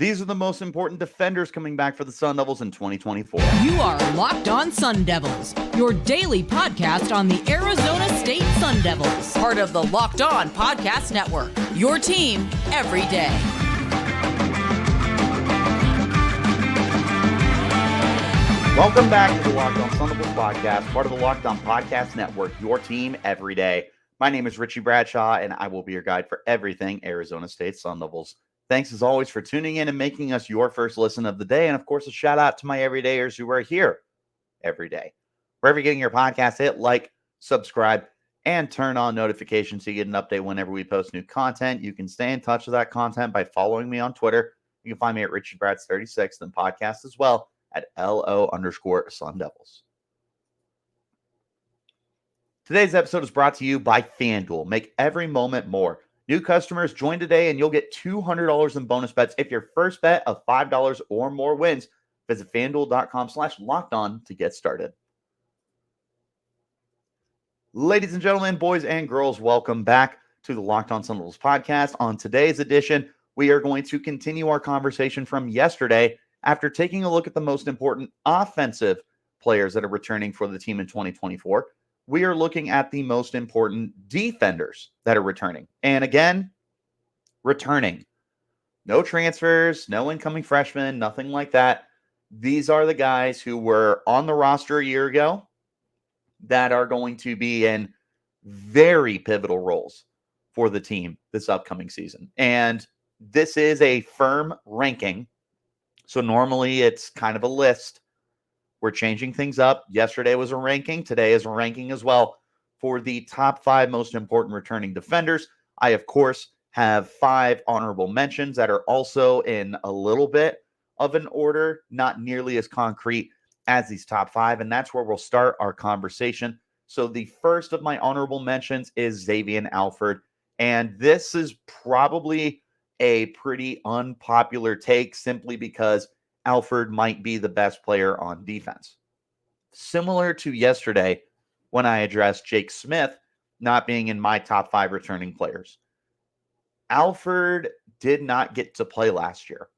These are the most important defenders coming back for the Sun Devils in 2024. You are Locked On Sun Devils, your daily podcast on the Arizona State Sun Devils. Part of the Locked On Podcast Network, your team every day. Welcome back to the Locked On Sun Devils podcast, part of the Locked On Podcast Network, your team every day. My name is Richie Bradshaw, and I will be your guide for everything Arizona State Sun Devils. Thanks, as always, for tuning in and making us your first listen of the day. And, of course, a shout-out to my everydayers who are here every day. Wherever you're getting your podcast, hit like, subscribe, and turn on notifications so you get an update whenever we post new content. You can stay in touch with that content by following me on Twitter. You can find me at RichieBrads36, and podcast as well at LO_Sun Devils. Today's episode is brought to you by FanDuel. Make every moment more. New customers, join today and you'll get $200 in bonus bets if your first bet of $5 or more wins. Visit FanDuel.com/lockedon to get started. Ladies and gentlemen, boys and girls, welcome back to the Locked On Sun Devils podcast. On today's edition, we are going to continue our conversation from yesterday after taking a look at the most important offensive players that are returning for the team in 2024. We are looking at the most important defenders that are returning. And again, returning. No transfers, no incoming freshmen, nothing like that. These are the guys who were on the roster a year ago that are going to be in very pivotal roles for the team this upcoming season. And this is a firm ranking. So normally it's kind of a list. We're changing things up. Yesterday was a ranking. Today is a ranking as well for the top 5 most important returning defenders. I, of course, have 5 honorable mentions that are also in a little bit of an order, not nearly as concrete as these top 5. And that's where we'll start our conversation. So the first of my honorable mentions is Xavier Alford. And this is probably a pretty unpopular take simply because Alford might be the best player on defense. Similar to yesterday when I addressed Jake Smith not being in my top 5 returning players. Alford did not get to play last year.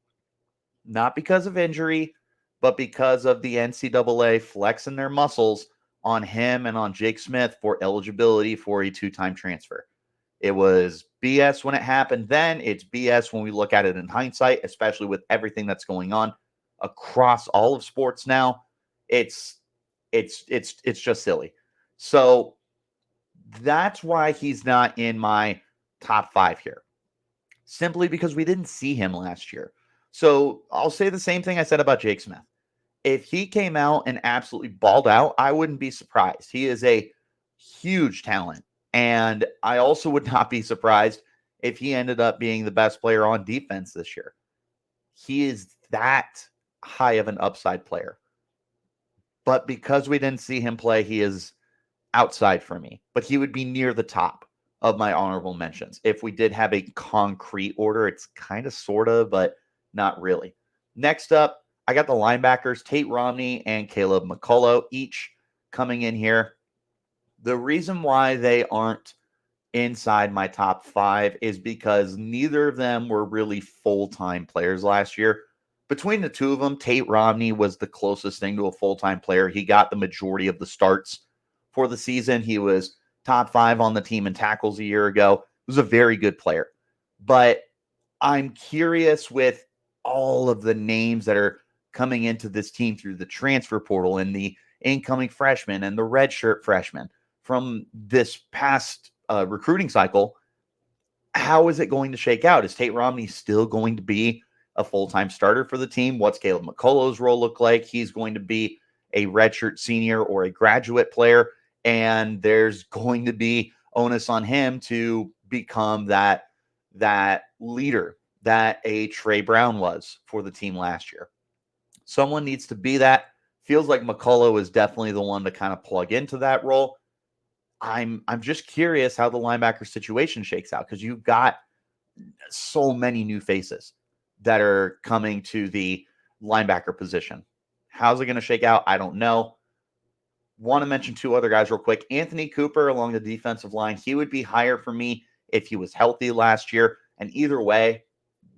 Not because of injury, but because of the NCAA flexing their muscles on him and on Jake Smith for eligibility for a 2-time transfer. It was BS when it happened then. It's BS when we look at it in hindsight, especially with everything that's going on across all of sports now. It's just silly. So that's why he's not in my top 5 here. Simply because we didn't see him last year. So I'll say the same thing I said about Jake Smith. If he came out and absolutely balled out, I wouldn't be surprised. He is a huge talent. And I also would not be surprised if he ended up being the best player on defense this year. He is that high of an upside player. But because we didn't see him play, he is outside for me. But he would be near the top of my honorable mentions. If we did have a concrete order, it's kind of, sort of, but not really. Next up, I got the linebackers, Tate Romney and Caleb McCullough, each coming in here. The reason why they aren't inside my top 5 is because neither of them were really full-time players last year. Between the two of them, Tate Romney was the closest thing to a full-time player. He got the majority of the starts for the season. He was top 5 on the team in tackles a year ago. He was a very good player. But I'm curious with all of the names that are coming into this team through the transfer portal and the incoming freshmen and the redshirt freshmen from this past recruiting cycle, how is it going to shake out? Is Tate Romney still going to be a full-time starter for the team? What's Caleb McCullough's role look like? He's going to be a redshirt senior or a graduate player, and there's going to be onus on him to become that leader that a Trey Brown was for the team last year. Someone needs to be that. Feels like McCullough is definitely the one to kind of plug into that role. I'm just curious how the linebacker situation shakes out because you've got so many new faces that are coming to the linebacker position. How's it going to shake out? I don't know. Want to mention 2 other guys real quick. Anthonie Cooper along the defensive line. He would be higher for me if he was healthy last year. And either way,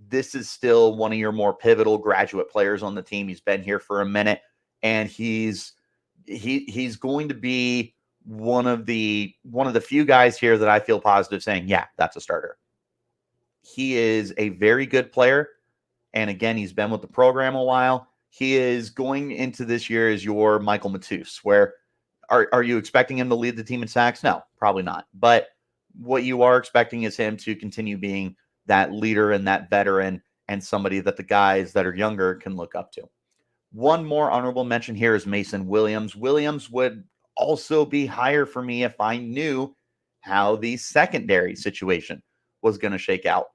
this is still one of your more pivotal graduate players on the team. He's been here for a minute, and he's going to be one of the few guys here that I feel positive saying, yeah, that's a starter. He is a very good player. And again, he's been with the program a while. He is going into this year as your Michael Matus, where are you expecting him to lead the team in sacks? No, probably not. But what you are expecting is him to continue being that leader and that veteran and somebody that the guys that are younger can look up to. One more honorable mention here is Mason Williams. Williams would also be higher for me if I knew how the secondary situation was going to shake out.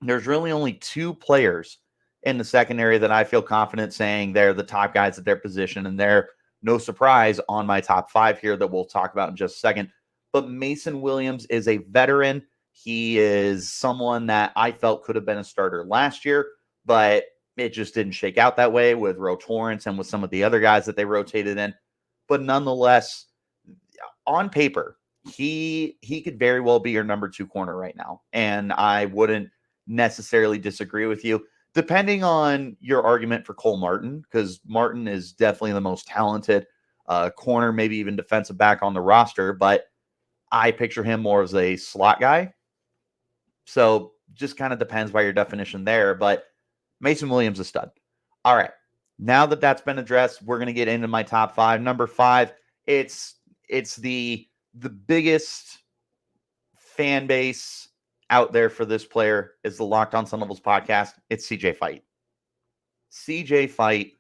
There's really only 2 players in the secondary that I feel confident saying they're the top guys at their position, and they're no surprise on my top 5 here that we'll talk about in just a second. But Mason Williams is a veteran. He is someone that I felt could have been a starter last year, but it just didn't shake out that way with Ro Torrance and with some of the other guys that they rotated in. But nonetheless, on paper, he could very well be your number 2 corner right now. And I wouldn't necessarily disagree with you, depending on your argument for Cole Martin, because Martin is definitely the most talented corner, maybe even defensive back on the roster, but I picture him more as a slot guy. So just kind of depends by your definition there, but Mason Williams is a stud. All right, now that that's been addressed, we're going to get into my top 5. Number 5, it's the biggest fan base out there for this player is the Locked On Sun Devils podcast. It's CJ Fite. CJ Fite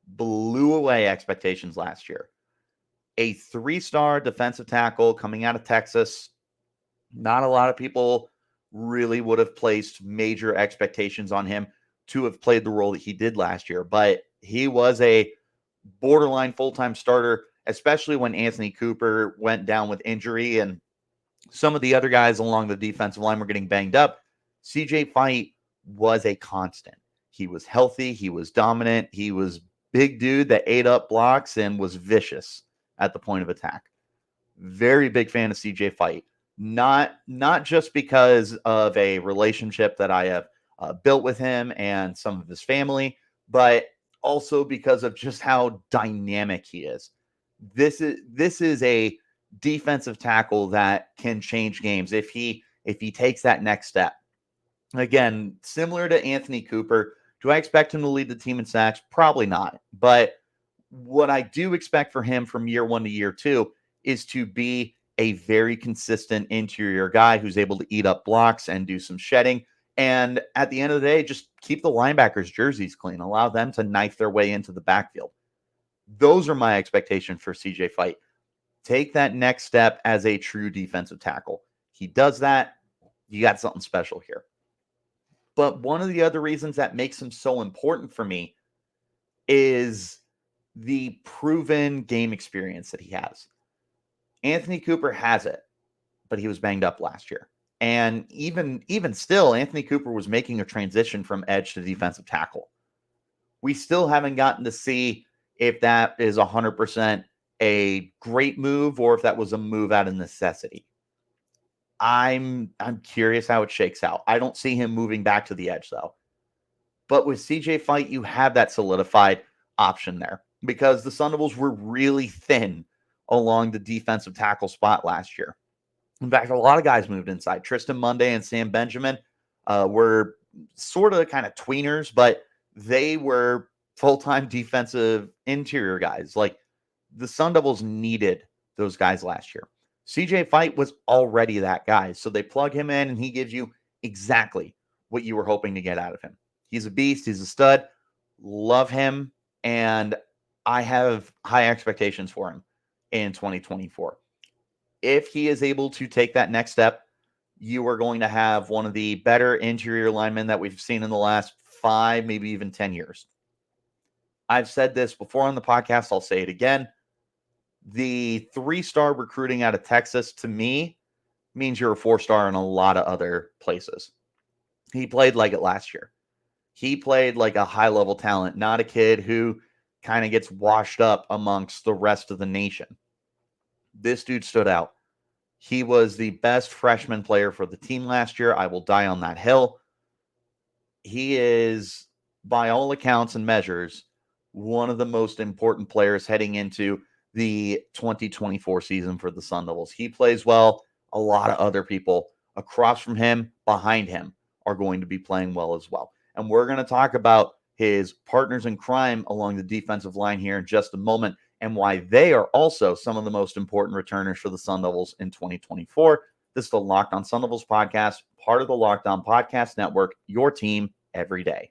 blew away expectations last year. A 3-star defensive tackle coming out of Texas. Not a lot of people really would have placed major expectations on him to have played the role that he did last year, but he was a borderline full-time starter, especially when Anthonie Cooper went down with injury and some of the other guys along the defensive line were getting banged up. CJ Fite was a constant. He was healthy. He was dominant. He was big dude that ate up blocks and was vicious at the point of attack. Very big fan of CJ Fite. Not just because of a relationship that I have built with him and some of his family, but also because of just how dynamic he is. This is a defensive tackle that can change games if he takes that next step. Again, similar to Anthonie Cooper, do I expect him to lead the team in sacks? Probably not. But what I do expect for him from year 1 to year 2 is to be a very consistent interior guy who's able to eat up blocks and do some shedding. And at the end of the day, just keep the linebackers' jerseys clean. Allow them to knife their way into the backfield. Those are my expectations for CJ Fite. Take that next step as a true defensive tackle. He does that. You got something special here. But one of the other reasons that makes him so important for me is the proven game experience that he has. Anthonie Cooper has it, but he was banged up last year. And even still, Anthonie Cooper was making a transition from edge to defensive tackle. We still haven't gotten to see if that is 100% a great move or if that was a move out of necessity. I'm curious how it shakes out. I don't see him moving back to the edge, though. But with CJ Fite, you have that solidified option there because the Sun Devils were really thin along the defensive tackle spot last year. In fact, a lot of guys moved inside. Tristan Monday and Sam Benjamin were sort of kind of tweeners, but they were full-time defensive interior guys. Like the Sun Devils needed those guys last year. CJ Fite was already that guy. So they plug him in and he gives you exactly what you were hoping to get out of him. He's a beast. He's a stud. Love him. And I have high expectations for him in 2024. If he is able to take that next step, you are going to have one of the better interior linemen that we've seen in the last 5, maybe even 10 years. I've said this before on the podcast. I'll say it again. The 3-star recruiting out of Texas, to me, means you're a 4-star in a lot of other places. He played like it last year. He played like a high-level talent, not a kid who kind of gets washed up amongst the rest of the nation. This dude stood out. He was the best freshman player for the team last year. I will die on that hill. he is, by all accounts and measures, one of the most important players heading into the 2024 season for the Sun Devils. He plays well. A lot of other people across from him, behind him, are going to be playing well as well. And we're going to talk about his partners in crime along the defensive line here in just a moment, and why they are also some of the most important returners for the Sun Devils in 2024. This is the Locked On Sun Devils podcast, part of the Locked On Podcast Network, your team every day.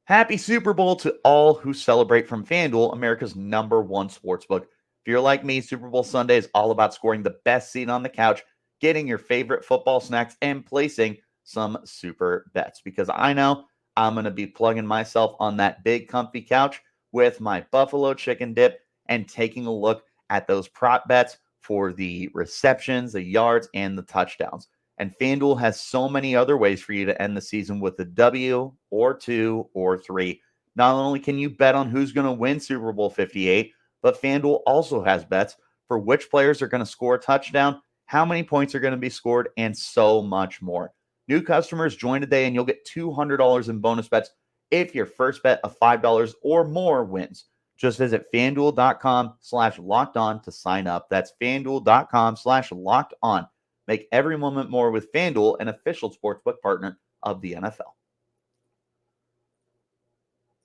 Happy Super Bowl to all who celebrate from FanDuel, America's #1 sportsbook. If you're like me, Super Bowl Sunday is all about scoring the best seat on the couch, getting your favorite football snacks, and placing some super bets. Because I know I'm going to be plugging myself on that big comfy couch with my buffalo chicken dip and taking a look at those prop bets for the receptions, the yards, and the touchdowns. And FanDuel has so many other ways for you to end the season with a W or 2 or 3. Not only can you bet on who's going to win Super Bowl 58, but FanDuel also has bets for which players are going to score a touchdown, how many points are going to be scored, and so much more. New customers join today and you'll get $200 in bonus bets if your first bet of $5 or more wins. Just visit FanDuel.com/lockedon to sign up. That's FanDuel.com/lockedon. Make every moment more with FanDuel, an official sportsbook partner of the NFL.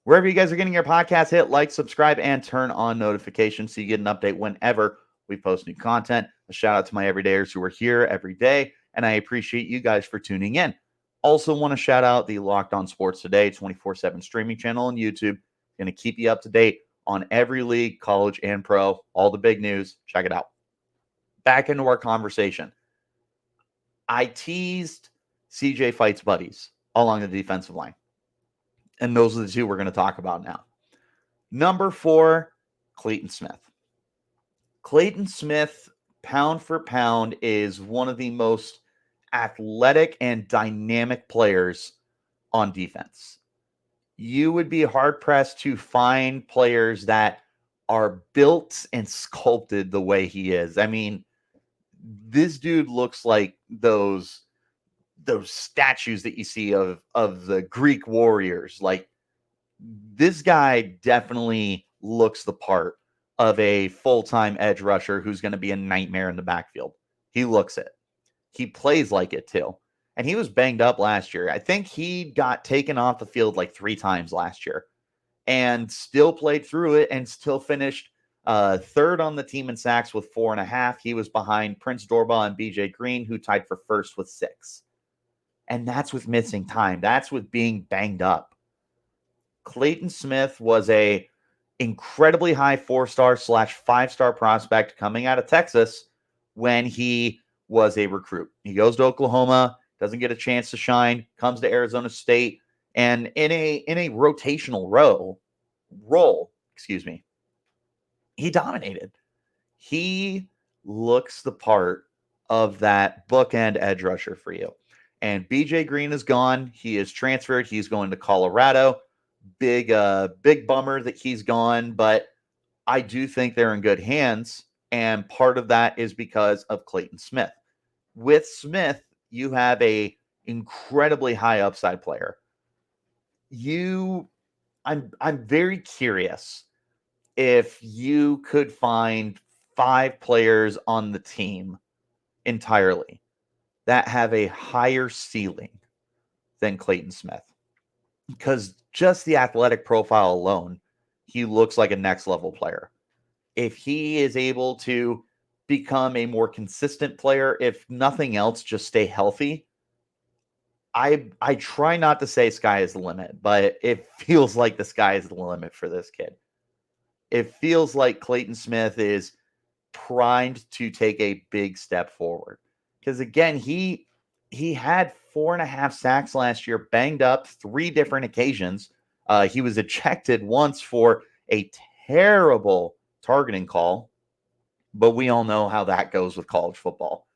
Wherever you guys are getting your podcast, hit like, subscribe, and turn on notifications so you get an update whenever we post new content. A shout out to my everydayers who are here every day, and I appreciate you guys for tuning in. Also want to shout out the Locked On Sports Today 24/7 streaming channel on YouTube. Going to keep you up to date on every league, college and pro, all the big news. Check it out. Back into our conversation. I teased CJ Fite's buddies along the defensive line. And those are the two we're going to talk about now. Number 4, Clayton Smith. Clayton Smith, pound for pound, is one of the most athletic and dynamic players on defense. You would be hard-pressed to find players that are built and sculpted the way he is. I mean, this dude looks like those statues that you see of the Greek warriors. Like, this guy definitely looks the part of a full-time edge rusher who's going to be a nightmare in the backfield. He looks it. He plays like it too. And he was banged up last year. I think he got taken off the field like 3 times last year and still played through it and still finished third on the team in sacks with 4.5. He was behind Prince Dorbah and BJ Green, who tied for first with 6. And that's with missing time. That's with being banged up. Clayton Smith was a incredibly high 4-star/5-star prospect coming out of Texas when he was a recruit. He goes to Oklahoma, doesn't get a chance to shine, comes to Arizona State, and in a rotational role, he dominated. He looks the part of that bookend edge rusher for you. And BJ Green is gone. He is transferred. He's going to Colorado. Big bummer that he's gone, but I do think they're in good hands. And part of that is because of Clayton Smith. With Smith, you have a incredibly high upside player. I'm very curious if you could find 5 players on the team entirely that have a higher ceiling than Clayton Smith. Because just the athletic profile alone, he looks like a next level player. If he is able to become a more consistent player, if nothing else, just stay healthy, I try not to say sky is the limit, but it feels like the sky is the limit for this kid. It feels like Clayton Smith is primed to take a big step forward. Because again, he had 4.5 sacks last year, banged up 3 different occasions. He was ejected once for a terrible targeting call, but we all know how that goes with college football.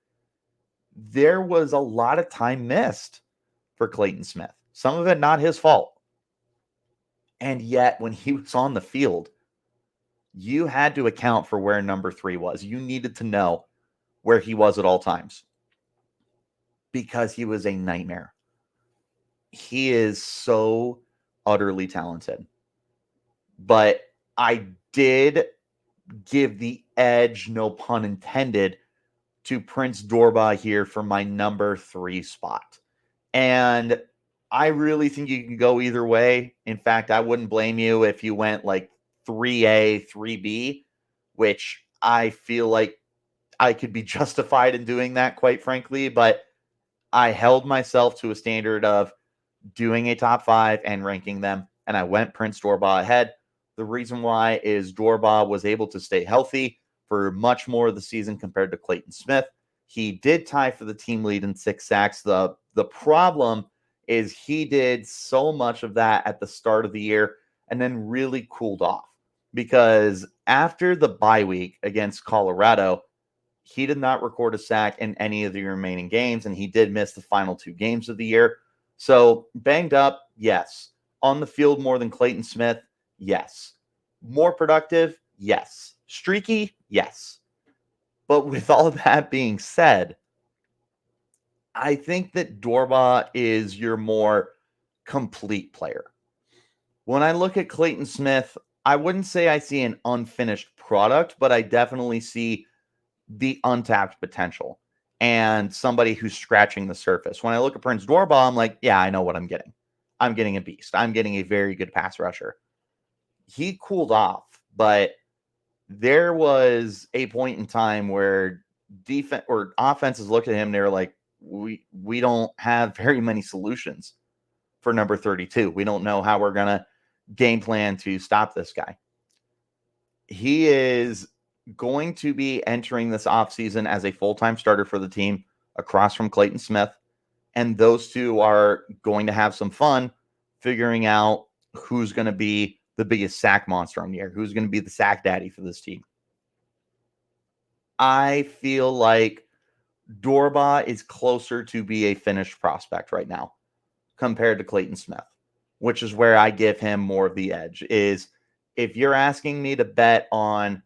There was a lot of time missed for Clayton Smith. Some of it not his fault. And yet, when he was on the field, you had to account for where number 3 was. You needed to know where he was at all times because he was a nightmare. he is so utterly talented. But I did give the edge, no pun intended, to Prince Dorbah here for my number 3 spot. And I really think you can go either way. In fact, I wouldn't blame you if you went like 3A, 3B, which I feel like I could be justified in doing that, quite frankly. But I held myself to a standard of doing a top 5 and ranking them, and I went Prince Dorbah ahead. The reason why is Dorbah was able to stay healthy for much more of the season compared to Clayton Smith. He did tie for the team lead in 6 sacks. The problem is he did so much of that at the start of the year and then really cooled off, because after the bye week against Colorado, he did not record a sack in any of the remaining games, and he did miss the final 2 games of the year. So banged up, yes. On the field more than Clayton Smith, yes. More productive, yes. Streaky, yes. But with all that being said, I think that Dorbah is your more complete player. When I look at Clayton Smith, I wouldn't say I see an unfinished product, but I definitely see the untapped potential and somebody who's scratching the surface. When I look at Prince Dorbah, I'm like, yeah, I know what I'm getting. I'm getting a beast. I'm getting a very good pass rusher. He cooled off, but there was a point in time where defense or offenses looked at him. They were like, we don't have very many solutions for number 32. We don't know how we're going to game plan to stop this guy. He is going to be entering this offseason as a full-time starter for the team across from Clayton Smith. And those two are going to have some fun figuring out who's going to be the biggest sack monster on the year, who's going to be the sack daddy for this team. I feel like Dorbah is closer to be a finished prospect right now compared to Clayton Smith, which is where I give him more of the edge. Is if you're asking me to bet on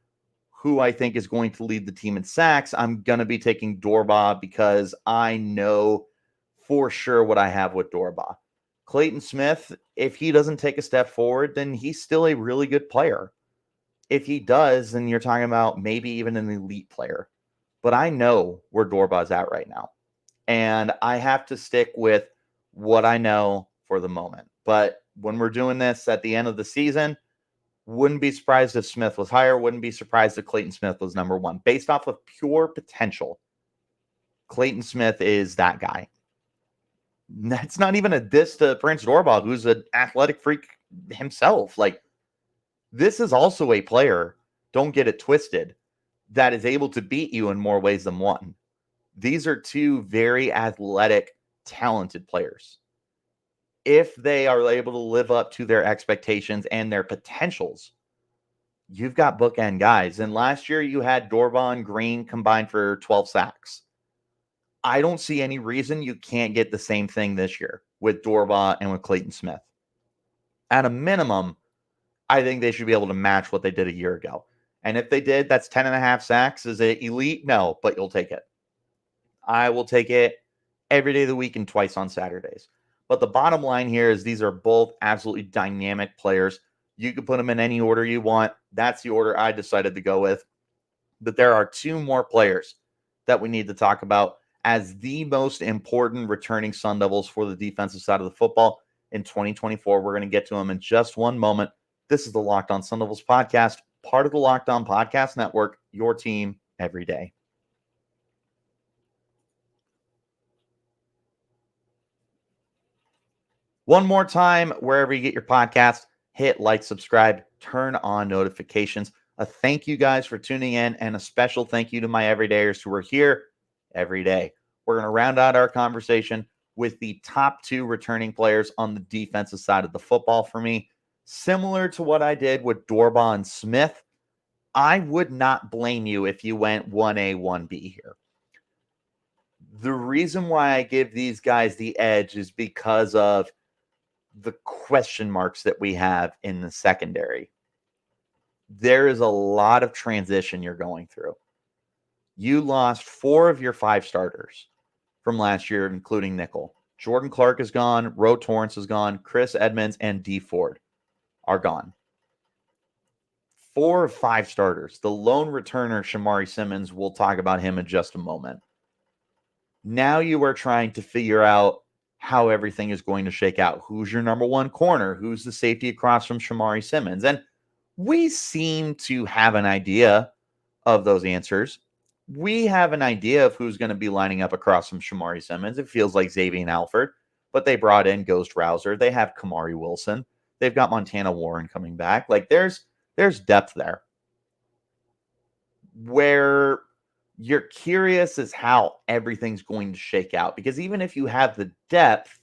who I think is going to lead the team in sacks, I'm going to be taking Dorbah because I know for sure what I have with Dorbah. Clayton Smith, if he doesn't take a step forward, then he's still a really good player. If he does, then you're talking about maybe even an elite player. But I know where Dorbah's at right now. And I have to stick with what I know for the moment. But when we're doing this at the end of the season, wouldn't be surprised if Smith was higher. Wouldn't be surprised if Clayton Smith was number 1. Based off of pure potential, Clayton Smith is that guy. That's not even a diss to Prince Dorbah, who's an athletic freak himself. Like, this is also a player, don't get it twisted, that is able to beat you in more ways than one. These are two very athletic, talented players. If they are able to live up to their expectations and their potentials, you've got bookend guys. And last year you had Dorbah and Green combined for 12 sacks. I don't see any reason you can't get the same thing this year with Dorbah and with Clayton Smith. At a minimum, I think they should be able to match what they did a year ago. And if they did, that's 10.5 sacks. Is it elite? No, but you'll take it. I will take it every day of the week and twice on Saturdays. But the bottom line here is these are both absolutely dynamic players. You can put them in any order you want. That's the order I decided to go with. But there are 2 more players that we need to talk about as the most important returning Sun Devils for the defensive side of the football in 2024. We're going to get to them in just one moment. This is the Locked On Sun Devils podcast, part of the Locked On Podcast Network, your team every day. One more time, wherever you get your podcast, hit like, subscribe, turn on notifications. A thank you guys for tuning in, and a special thank you to my everydayers who are here every day. We're going to round out our conversation with the top 2 returning players on the defensive side of the football for me. Similar to what I did with Dorbah and Smith, I would not blame you if you went 1A, 1B here. The reason why I give these guys the edge is because of the question marks that we have in the secondary. There is a lot of transition you're going through. You lost 4 of your 5 starters from last year, including nickel. Jordan Clark is gone. Ro Torrance is gone. Chris Edmonds and D Ford are gone. 4 of 5 starters. The lone returner, Shamari Simmons, we'll talk about him in just a moment. Now you are trying to figure out how everything is going to shake out. Who's your number one corner? Who's the safety across from Shamari Simmons? And we seem to have an idea of those answers. We have an idea of who's going to be lining up across from Shamari Simmons. It feels like Xavier Alford, but they brought in Ghost Rouser. They have Kamari Wilson. They've got Montana Warren coming back. Like there's depth there. Where you're curious as how everything's going to shake out. Because even if you have the depth,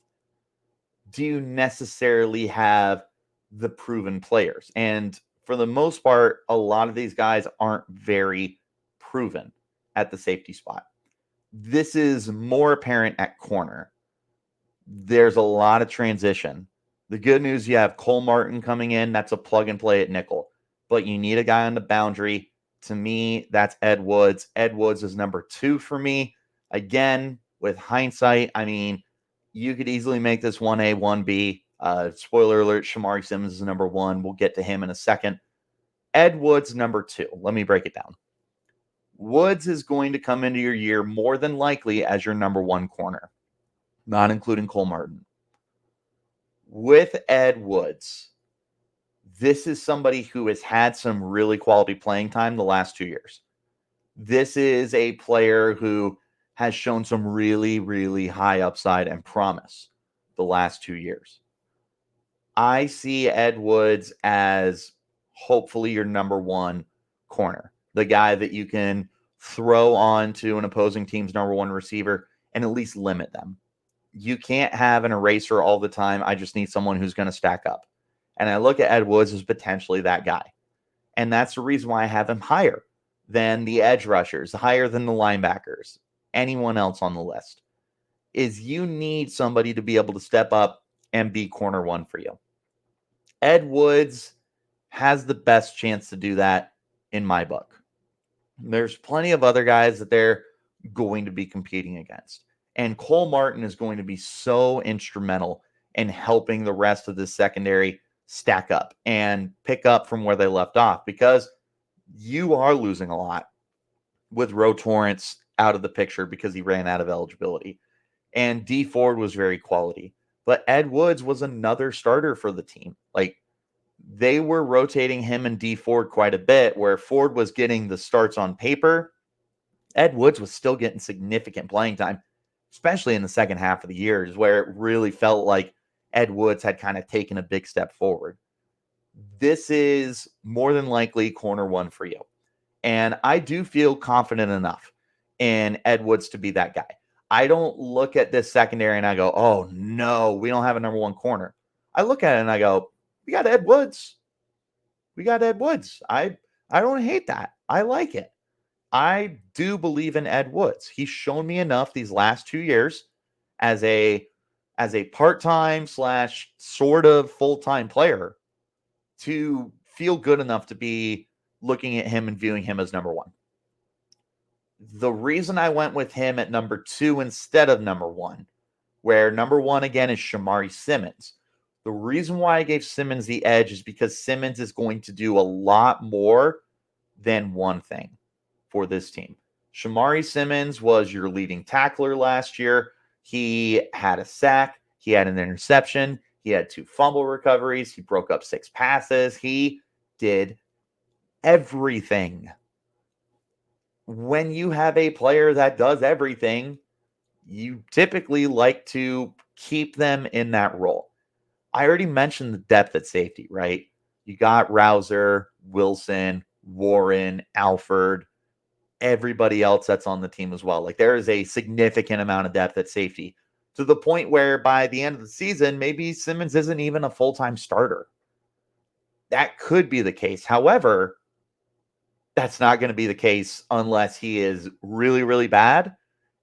do you necessarily have the proven players? And for the most part, a lot of these guys aren't very proven at the safety spot. This is more apparent at corner. There's a lot of transition. The good news, you have Cole Martin coming in. That's a plug and play at nickel. But you need a guy on the boundary. To me, that's Ed Woods. Ed Woods is number 2 for me. Again, with hindsight, I mean, you could easily make this 1A, 1B. Spoiler alert, Shamari Simmons is number 1. We'll get to him in a second. Ed Woods, number 2. Let me break it down. Woods is going to come into your year more than likely as your number 1 corner, not including Cole Martin. With Ed Woods, this is somebody who has had some really quality playing time the last 2 years. This is a player who has shown some really, really high upside and promise the last 2 years. I see Ed Woods as hopefully your number 1 corner, the guy that you can throw on to an opposing team's number 1 receiver and at least limit them. You can't have an eraser all the time. I just need someone who's going to stack up. And I look at Ed Woods as potentially that guy. And that's the reason why I have him higher than the edge rushers, higher than the linebackers, anyone else on the list, is you need somebody to be able to step up and be corner 1 for you. Ed Woods has the best chance to do that in my book. There's plenty of other guys that they're going to be competing against. And Cole Martin is going to be so instrumental in helping the rest of the secondary stack up and pick up from where they left off, because you are losing a lot with Ro Torrance out of the picture because he ran out of eligibility. And D Ford was very quality. But Ed Woods was another starter for the team. Like, they were rotating him and D Ford quite a bit, where Ford was getting the starts on paper. Ed Woods was still getting significant playing time, especially in the second half of the year, is where it really felt like Ed Woods had kind of taken a big step forward. This is more than likely corner 1 for you. And I do feel confident enough in Ed Woods to be that guy. I don't look at this secondary and I go, oh no, we don't have a number 1 corner. I look at it and I go, we got Ed Woods. We got Ed Woods. I don't hate that. I like it. I do believe in Ed Woods. He's shown me enough these last 2 years as a part-time / sort of full-time player to feel good enough to be looking at him and viewing him as number 1. The reason I went with him at number 2 instead of number 1, where number 1 again is Shamari Simmons. The reason why I gave Simmons the edge is because Simmons is going to do a lot more than one thing for this team. Shamari Simmons was your leading tackler last year. He had a sack. He had an interception. He had 2 fumble recoveries. He broke up 6 passes. He did everything. When you have a player that does everything, you typically like to keep them in that role. I already mentioned the depth at safety, right? You got Rouser, Wilson, Warren, Alford, everybody else that's on the team as well. Like, there is a significant amount of depth at safety, to the point where by the end of the season, maybe Simmons isn't even a full-time starter. That could be the case. However, that's not going to be the case unless he is really, really bad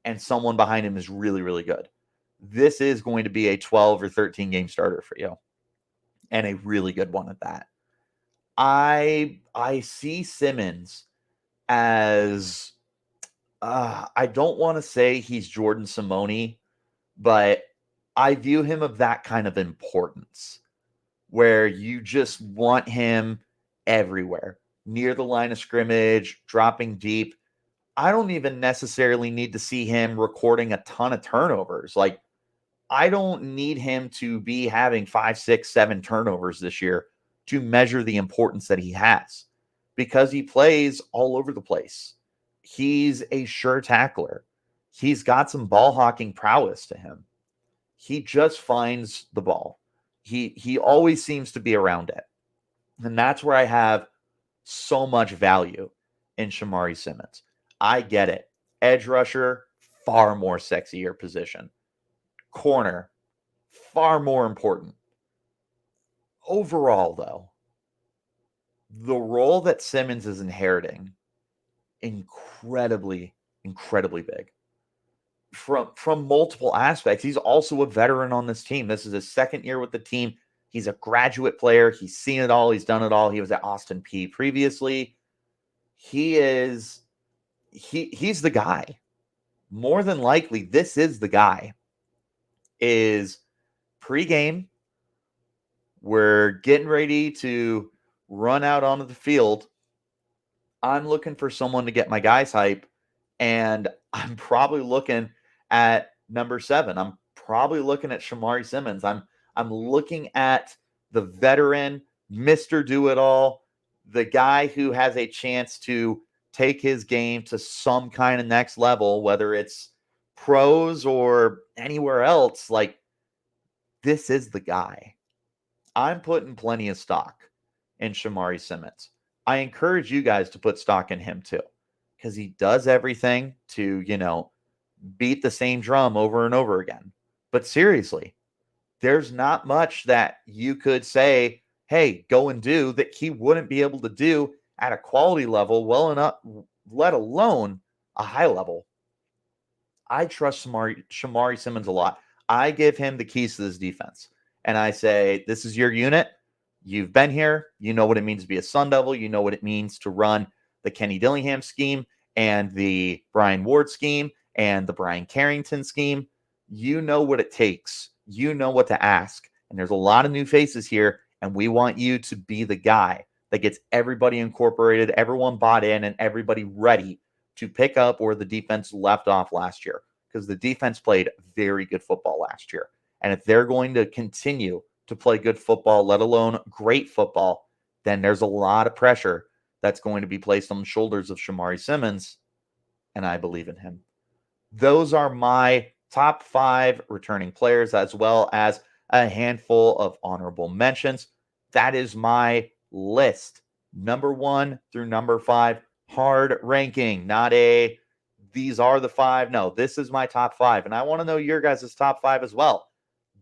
and someone behind him is really, really good. This is going to be a 12 or 13 game starter for you, and a really good one at that. I see Simmons as, I don't want to say he's Jordan Simone, but I view him of that kind of importance where you just want him everywhere, near the line of scrimmage, dropping deep. I don't even necessarily need to see him recording a ton of turnovers. Like, I don't need him to be having 5, 6, 7 turnovers this year to measure the importance that he has because he plays all over the place. He's a sure tackler. He's got some ball hawking prowess to him. He just finds the ball. He always seems to be around it. And that's where I have so much value in Shamari Simmons. I get it. Edge rusher, far more sexier position. Corner, far more important. Overall, though, the role that Simmons is inheriting, incredibly big. From multiple aspects. He's also a veteran on this team. This is his second year with the team. He's a graduate player. He's seen it all. He's done it all. He was at Austin Peay previously. He's the guy. More than likely, this is the guy. Is pregame. We're getting ready to run out onto the field. I'm looking for someone to get my guys hype, and I'm probably looking at number 7. I'm probably looking at Shamari Simmons. I'm looking at the veteran, Mr. Do-It-All, the guy who has a chance to take his game to some kind of next level, whether it's pros or anywhere else. Like, this is the guy. I'm putting plenty of stock in Shamari Simmons. I encourage you guys to put stock in him too, because he does everything to, beat the same drum over and over again. But seriously, there's not much that you could say, hey, go and do that he wouldn't be able to do at a quality level well enough, let alone a high level. I trust Shamari Simmons a lot. I give him the keys to this defense. And I say, this is your unit. You've been here. You know what it means to be a Sun Devil. You know what it means to run the Kenny Dillingham scheme and the Brian Ward scheme and the Brian Carrington scheme. You know what it takes. You know what to ask. And there's a lot of new faces here, and we want you to be the guy that gets everybody incorporated, everyone bought in, and everybody ready to pick up where the defense left off last year, because the defense played very good football last year. And if they're going to continue to play good football, let alone great football, then there's a lot of pressure that's going to be placed on the shoulders of Shamari Simmons, and I believe in him. Those are my top 5 returning players, as well as a handful of honorable mentions. That is my list. Number 1 through number 5, hard ranking, not a these are the 5. No, this is my top 5. And I want to know your guys' top 5 as well.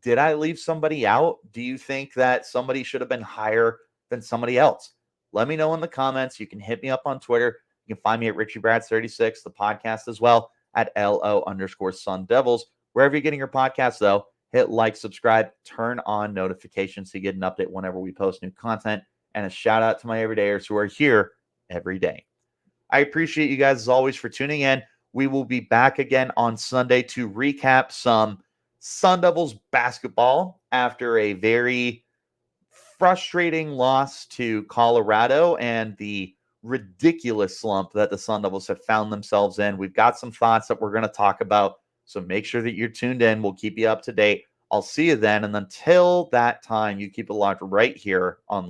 Did I leave somebody out? Do you think that somebody should have been higher than somebody else? Let me know in the comments. You can hit me up on Twitter. You can find me at Richie Bradshaw36, the podcast as well, at LO_Sun Devils. Wherever you're getting your podcast, though, hit like, subscribe, turn on notifications so you get an update whenever we post new content. And a shout out to my everydayers who are here every day. I appreciate you guys as always for tuning in. We will be back again on Sunday to recap some Sun Devils basketball after a very frustrating loss to Colorado and the ridiculous slump that the Sun Devils have found themselves in. We've got some thoughts that we're going to talk about, so make sure that you're tuned in. We'll keep you up to date. I'll see you then, and until that time, you keep it locked right here on